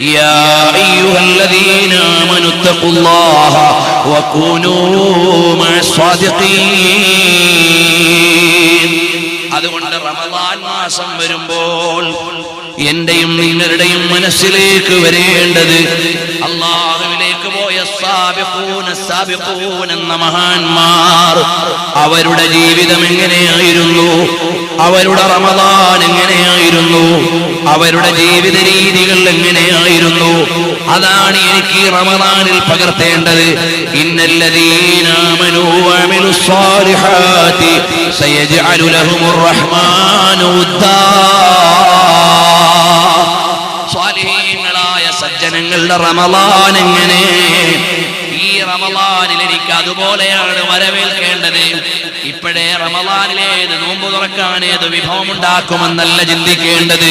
യാ അയ്യുഹല്ലദീന ആമനു തഖുല്ലാഹ വകൂനൂ മഅസ്സാദിഖീൻ. അതുകൊണ്ട് റമളാൻ മാസം വരുമ്പോൾ എന്റെയും നിങ്ങളുടെയും മനസ്സിലേക്ക് വരേണ്ടത് അല്ലാഹുവിലേക്ക് പോയ സാബിഖൂൻ എന്ന മഹാന്മാർ അവരുടെ ജീവിതം എങ്ങനെയായിരുന്നു, അവരുടെ റമളാൻ എങ്ങനെയായിരുന്നു, അവരുടെ ജീവിത രീതികൾ എങ്ങനെയായിരുന്നു, അതാണ് എനിക്ക് റമളാനിൽ പകർത്തേണ്ടത്. ഇന്നല്ലദീന ആമനൂ വഅമിലുസ് സ്വാലിഹാത്തി സയജ്അലു ലഹുമുർ റഹ്മാനു വദ്ദാ. സ്വാലിഹീങ്ങളായ സജ്ജനങ്ങളുടെ റമളാൻ എങ്ങനെ? ഈ റമളാനിൽ എനിക്ക് അതുപോലെയാണ് വരവേൽക്കേണ്ടത്. ഇപ്പോഴേ റമളാനിലേത് നോമ്പ് തുറക്കാൻ ഏത് വിഭവം ഉണ്ടാക്കുമെന്നല്ല ചിന്തിക്കേണ്ടത്.